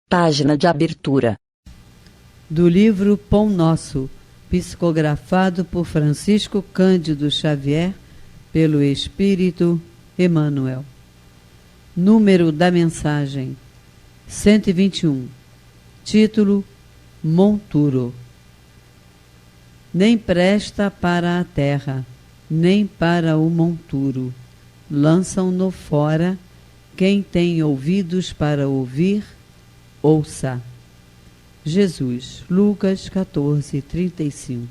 Página de abertura. Do livro Pão Nosso, psicografado por Francisco Cândido Xavier, pelo Espírito Emmanuel. Número da mensagem: 121. Título: Monturo. Nem presta para a terra, nem para o monturo. Lançam-no fora. Quem tem ouvidos para ouvir, ouça. Jesus, Lucas 14:35.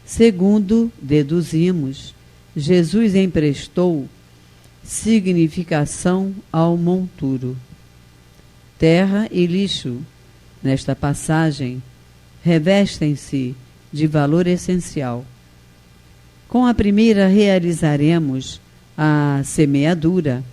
Segundo deduzimos, Jesus emprestou significação ao monturo. Terra e lixo, nesta passagem, revestem-se de valor essencial. Com a primeira realizaremos a semeadura.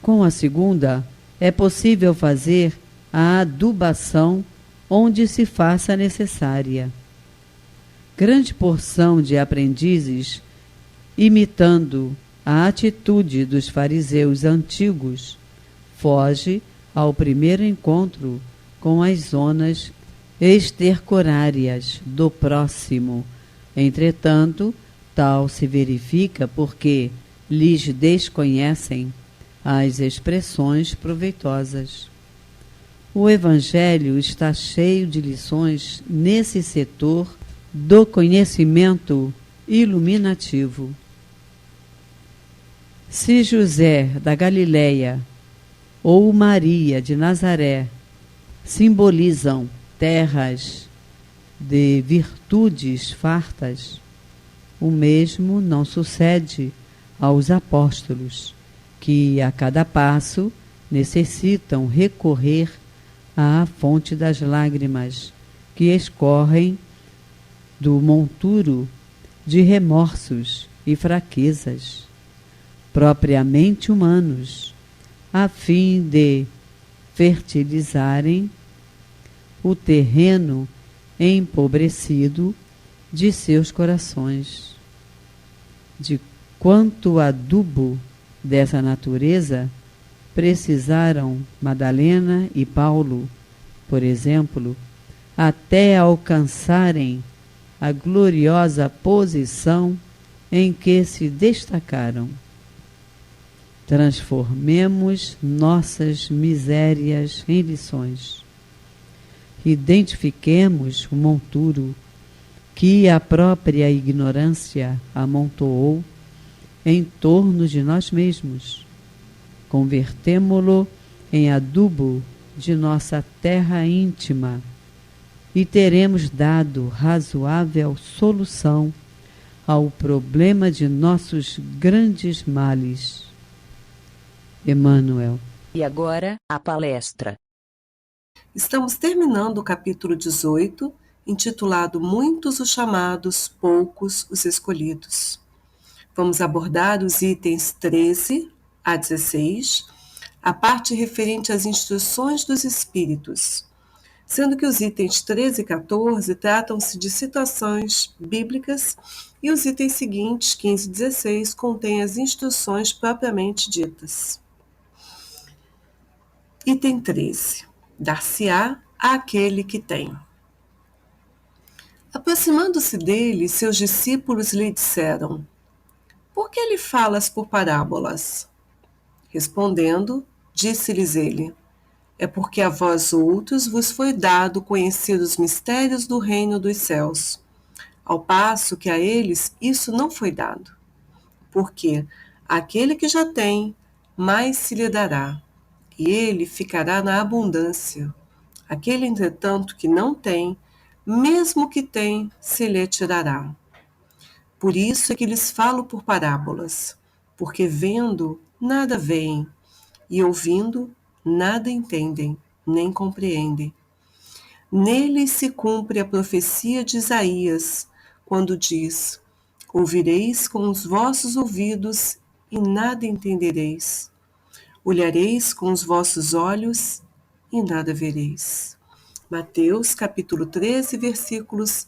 Com a segunda, é possível fazer a adubação onde se faça necessária. Grande porção de aprendizes, imitando a atitude dos fariseus antigos, foge ao primeiro encontro com as zonas estercorárias do próximo. Entretanto, tal se verifica porque lhes desconhecem as expressões proveitosas. O Evangelho está cheio de lições nesse setor do conhecimento iluminativo. Se José da Galileia ou Maria de Nazaré simbolizam terras de virtudes fartas, o mesmo não sucede aos apóstolos, que a cada passo necessitam recorrer à fonte das lágrimas que escorrem do monturo de remorsos e fraquezas propriamente humanos, a fim de fertilizarem o terreno empobrecido de seus corações. De quanto adubo dessa natureza precisaram Madalena e Paulo, por exemplo, até alcançarem a gloriosa posição em que se destacaram. Transformemos nossas misérias em lições. Identifiquemos o monturo que a própria ignorância amontoou em torno de nós mesmos. Convertemo-lo em adubo de nossa terra íntima e teremos dado razoável solução ao problema de nossos grandes males. Emmanuel. E agora, a palestra. Estamos terminando o capítulo 18, intitulado Muitos os chamados, poucos os escolhidos. Vamos abordar os itens 13 a 16, a parte referente às instruções dos espíritos, sendo que os itens 13 e 14 tratam-se de citações bíblicas e os itens seguintes, 15 e 16, contêm as instruções propriamente ditas. Item 13. Dar-se-á àquele que tem. Aproximando-se dele, seus discípulos lhe disseram: Por que lhe falas por parábolas? Respondendo, disse-lhes ele: É porque a vós outros vos foi dado conhecer os mistérios do reino dos céus, ao passo que a eles isso não foi dado. Porque aquele que já tem, mais se lhe dará, e ele ficará na abundância. Aquele, entretanto, que não tem, mesmo que tem, se lhe tirará. Por isso é que lhes falo por parábolas, porque vendo, nada veem, e ouvindo, nada entendem, nem compreendem. Neles se cumpre a profecia de Isaías, quando diz: Ouvireis com os vossos ouvidos e nada entendereis. Olhareis com os vossos olhos e nada vereis. Mateus, capítulo 13, versículos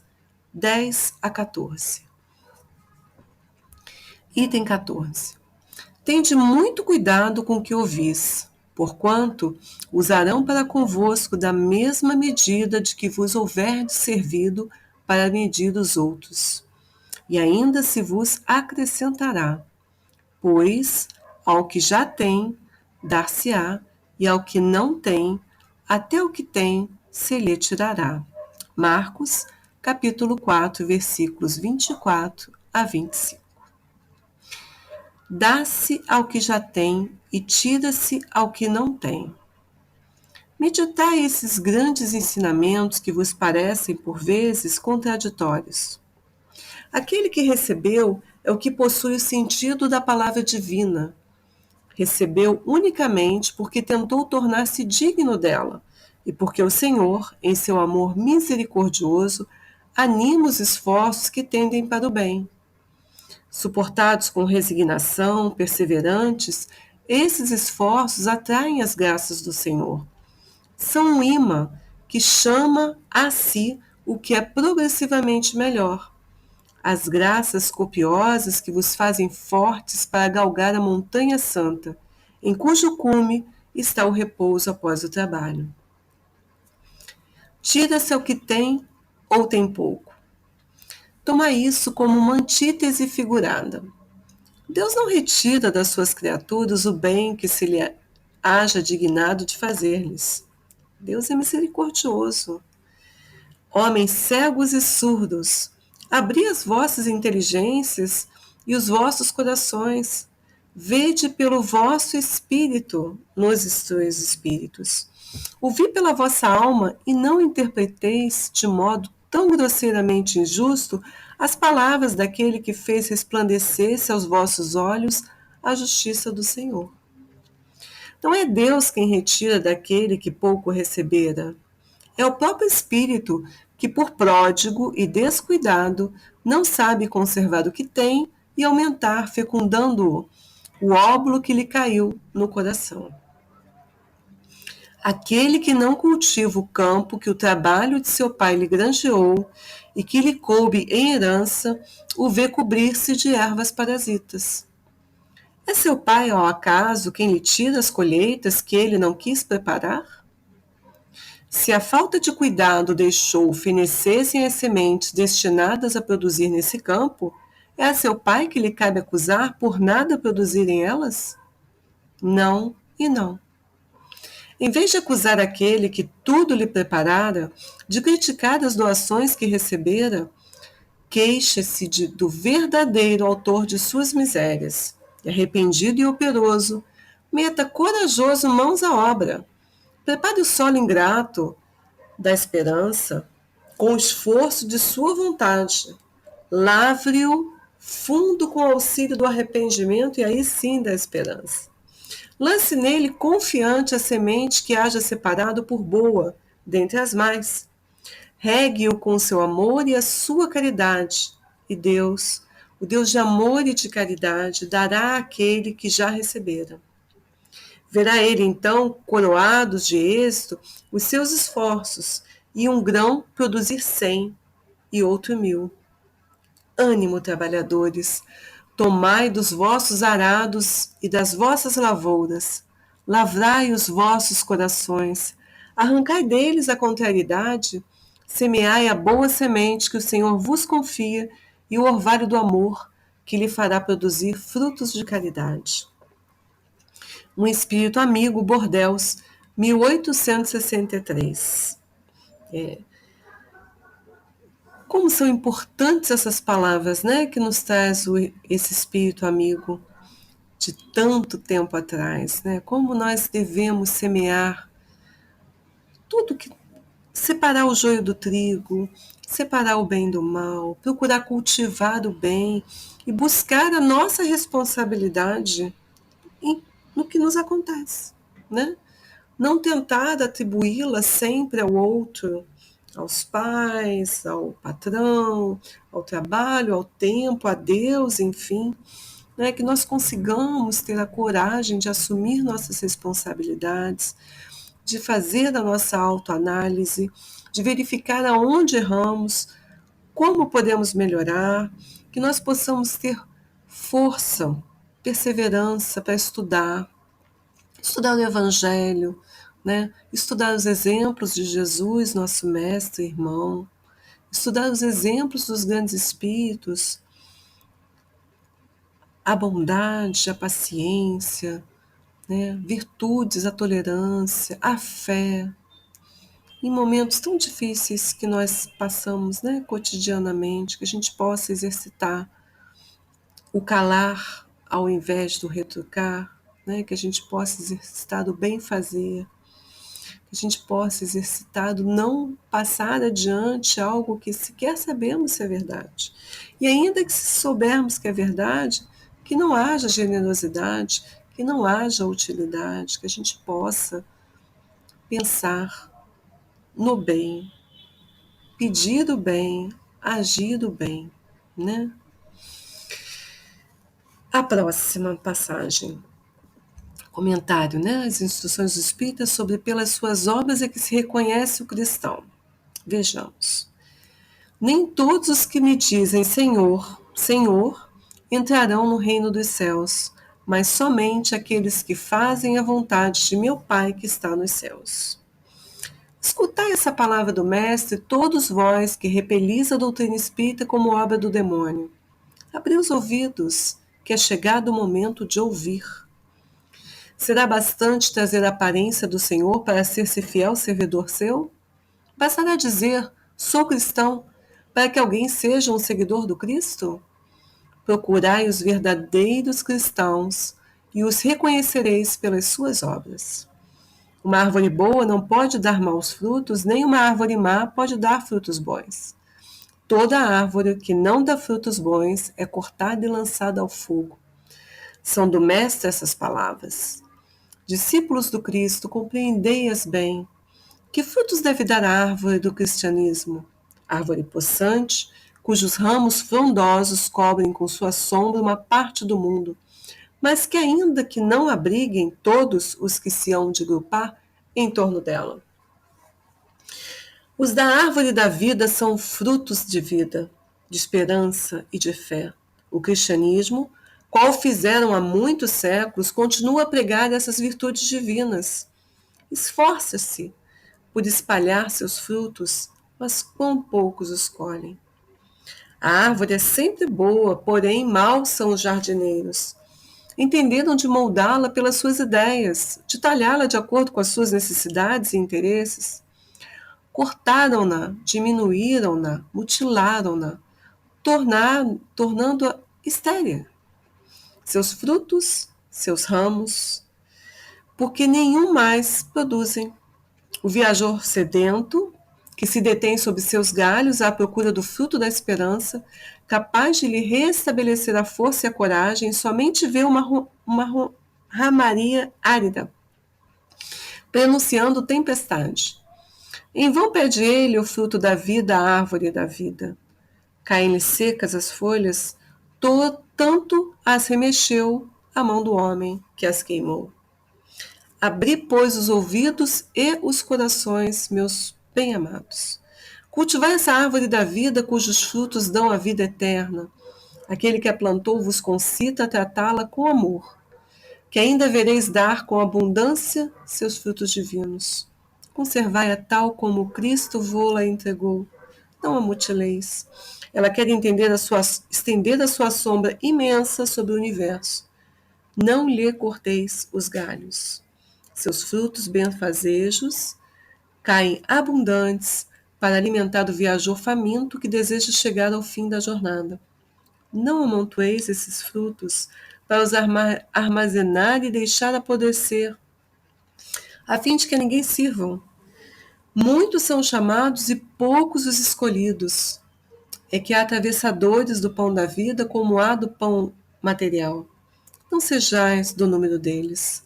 10 a 14. Item 14. Tende muito cuidado com o que ouvis, porquanto usarão para convosco da mesma medida de que vos houverdes servido para medir os outros. E ainda se vos acrescentará, pois ao que já tem, dar-se-á, e ao que não tem, até o que tem se lhe tirará. Marcos, capítulo 4, versículos 24 a 25. Dá-se ao que já tem e tira-se ao que não tem. Meditai esses grandes ensinamentos que vos parecem, por vezes, contraditórios. Aquele que recebeu é o que possui o sentido da palavra divina. Recebeu unicamente porque tentou tornar-se digno dela e porque o Senhor, em seu amor misericordioso, anima os esforços que tendem para o bem. Suportados com resignação, perseverantes, esses esforços atraem as graças do Senhor. São um imã que chama a si o que é progressivamente melhor. As graças copiosas que vos fazem fortes para galgar a montanha santa, em cujo cume está o repouso após o trabalho. Tira-se ao que tem ou tem pouco. Toma isso como uma antítese figurada. Deus não retira das suas criaturas o bem que se lhe haja dignado de fazer-lhes. Deus é misericordioso. Homens cegos e surdos, abri as vossas inteligências e os vossos corações. Vede pelo vosso espírito nos estranhos espíritos. Ouvi pela vossa alma e não interpreteis de modo tão grosseiramente injusto as palavras daquele que fez resplandecer-se aos vossos olhos a justiça do Senhor. Não é Deus quem retira daquele que pouco recebera. É o próprio Espírito que, por pródigo e descuidado, não sabe conservar o que tem e aumentar, fecundando-o, o óbolo que lhe caiu no coração. Aquele que não cultiva o campo que o trabalho de seu pai lhe granjeou e que lhe coube em herança, o vê cobrir-se de ervas parasitas. É seu pai, ao acaso, quem lhe tira as colheitas que ele não quis preparar? Se a falta de cuidado deixou fenecerem as sementes destinadas a produzir nesse campo, é a seu pai que lhe cabe acusar por nada produzirem elas? Não e não. Em vez de acusar aquele que tudo lhe preparara, de criticar as doações que recebera, queixa-se do verdadeiro autor de suas misérias. E arrependido e operoso, meta corajoso mãos à obra. Prepare o solo ingrato da esperança com o esforço de sua vontade. Lavre-o fundo com o auxílio do arrependimento e aí sim da esperança. Lance nele confiante a semente que haja separado por boa, dentre as mais. Regue-o com seu amor e a sua caridade. E Deus, o Deus de amor e de caridade, dará àquele que já recebera. Verá ele, então, coroados de êxito, os seus esforços, e um grão produzir 100 e outro 1000. Ânimo, trabalhadores, tomai dos vossos arados e das vossas lavouras, lavrai os vossos corações, arrancai deles a contrariedade, semeai a boa semente que o Senhor vos confia e o orvalho do amor, que lhe fará produzir frutos de caridade. Um espírito amigo, Bordeaux, 1863. Como são importantes essas palavras, né, que nos traz esse espírito amigo de tanto tempo atrás, né? Como nós devemos semear tudo que separar o joio do trigo, separar o bem do mal, procurar cultivar o bem e buscar a nossa responsabilidade no que nos acontece, né? Não tentar atribuí-la sempre ao outro, aos pais, ao patrão, ao trabalho, ao tempo, a Deus, enfim, né? Que nós consigamos ter a coragem de assumir nossas responsabilidades, de fazer a nossa autoanálise, de verificar aonde erramos, como podemos melhorar, que nós possamos ter força, perseverança para estudar, estudar o Evangelho, né? Estudar os exemplos de Jesus, nosso mestre e irmão, estudar os exemplos dos grandes espíritos, a bondade, a paciência, né? Virtudes, a tolerância, a fé. Em momentos tão difíceis que nós passamos, né, cotidianamente, que a gente possa exercitar o calar ao invés do retrucar, né, que a gente possa exercitar o bem fazer, que a gente possa exercitar o não passar adiante algo que sequer sabemos se é verdade. E ainda que se soubermos que é verdade, que não haja generosidade, que não haja utilidade, que a gente possa pensar no bem, pedir o bem, agir o bem, né? A próxima passagem. Comentário, né? As instruções do Espírita sobre pelas suas obras é que se reconhece o cristão. Vejamos. Nem todos os que me dizem Senhor, Senhor, entrarão no reino dos céus, mas somente aqueles que fazem a vontade de meu Pai que está nos céus. Escutai essa palavra do Mestre, todos vós que repelis a doutrina espírita como obra do demônio. Abri os ouvidos, que é chegado o momento de ouvir. Será bastante trazer a aparência do Senhor para ser-se fiel servidor seu? Bastará dizer, sou cristão, para que alguém seja um seguidor do Cristo? Procurai os verdadeiros cristãos e os reconhecereis pelas suas obras. Uma árvore boa não pode dar maus frutos, nem uma árvore má pode dar frutos bons. Toda árvore que não dá frutos bons é cortada e lançada ao fogo. São do Mestre essas palavras. Discípulos do Cristo, compreendei-as bem. Que frutos deve dar a árvore do cristianismo? Árvore possante, cujos ramos frondosos cobrem com sua sombra uma parte do mundo, mas que ainda que não abriguem todos os que se hão de agrupar em torno dela. Os da árvore da vida são frutos de vida, de esperança e de fé. O cristianismo, qual fizeram há muitos séculos, continua a pregar essas virtudes divinas. Esforça-se por espalhar seus frutos, mas quão poucos os colhem. A árvore é sempre boa, porém maus são os jardineiros. Entenderam de moldá-la pelas suas ideias, de talhá-la de acordo com as suas necessidades e interesses. Cortaram-na, diminuíram-na, mutilaram-na, tornando-a estéril. Seus frutos, seus ramos, porque nenhum mais produzem. O viajor sedento, que se detém sob seus galhos à procura do fruto da esperança, capaz de lhe restabelecer a força e a coragem, somente vê uma ramaria árida, prenunciando tempestade. Em vão pede ele o fruto da vida à árvore da vida. Caem-lhe secas as folhas, tanto as remexeu a mão do homem que as queimou. Abri, pois, os ouvidos e os corações, meus bem-amados. Cultivai essa árvore da vida, cujos frutos dão a vida eterna. Aquele que a plantou vos concita a tratá-la com amor, que ainda vereis dar com abundância seus frutos divinos. Conservai-a tal como Cristo vô-la entregou. Não a mutileis. Ela quer estender a sua sombra imensa sobre o universo. Não lhe corteis os galhos. Seus frutos benfazejos caem abundantes para alimentar o viajor faminto que deseja chegar ao fim da jornada. Não amontoeis esses frutos para os armazenar e deixar apodrecer, a fim de que a ninguém sirvam. Muitos são chamados e poucos os escolhidos. É que há atravessadores do pão da vida como há do pão material. Não sejais do número deles.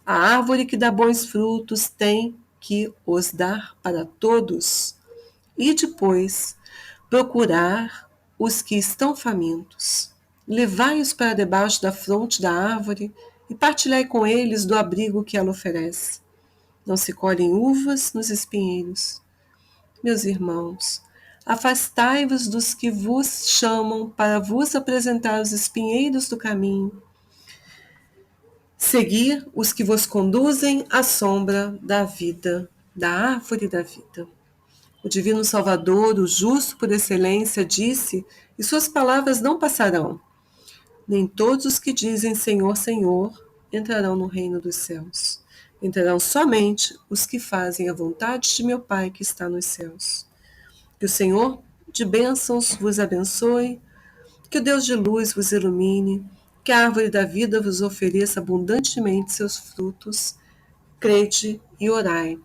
A árvore que dá bons frutos tem que os dar para todos. E depois, procurar os que estão famintos. Levai-os para debaixo da fronte da árvore e partilhai com eles do abrigo que ela oferece. Não se colhem uvas nos espinheiros. Meus irmãos, afastai-vos dos que vos chamam para vos apresentar os espinheiros do caminho. Segui os que vos conduzem à sombra da vida, da árvore da vida. O Divino Salvador, o justo por excelência, disse, e suas palavras não passarão. Nem todos os que dizem Senhor, Senhor, entrarão no reino dos céus. Entrarão somente os que fazem a vontade de meu Pai que está nos céus. Que o Senhor de bênçãos vos abençoe, que o Deus de luz vos ilumine, que a árvore da vida vos ofereça abundantemente seus frutos. Crede e orai.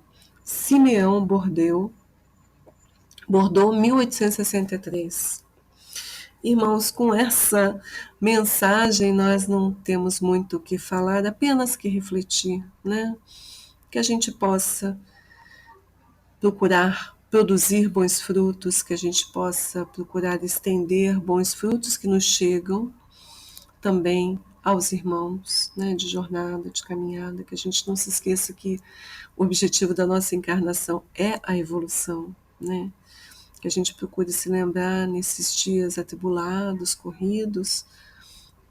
Simeão Bordeaux, 1863. Irmãos, com essa mensagem nós não temos muito o que falar, apenas que refletir, né? Que a gente possa procurar produzir bons frutos, que a gente possa procurar estender bons frutos que nos chegam também aos irmãos, né, de jornada, de caminhada, que a gente não se esqueça que o objetivo da nossa encarnação é a evolução, né? Que a gente procure se lembrar nesses dias atribulados, corridos,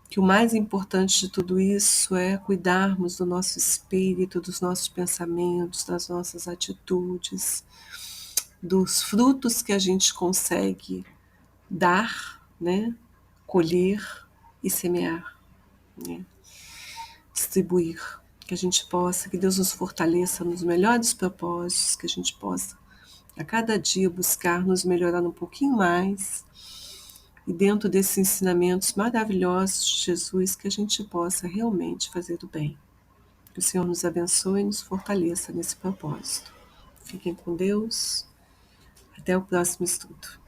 que o mais importante de tudo isso é cuidarmos do nosso espírito, dos nossos pensamentos, das nossas atitudes, dos frutos que a gente consegue dar, né, colher e semear, né, distribuir, que a gente possa, que Deus nos fortaleça nos melhores propósitos, que a gente possa a cada dia buscar nos melhorar um pouquinho mais e dentro desses ensinamentos maravilhosos de Jesus que a gente possa realmente fazer o bem. Que o Senhor nos abençoe e nos fortaleça nesse propósito. Fiquem com Deus. Até o próximo estudo.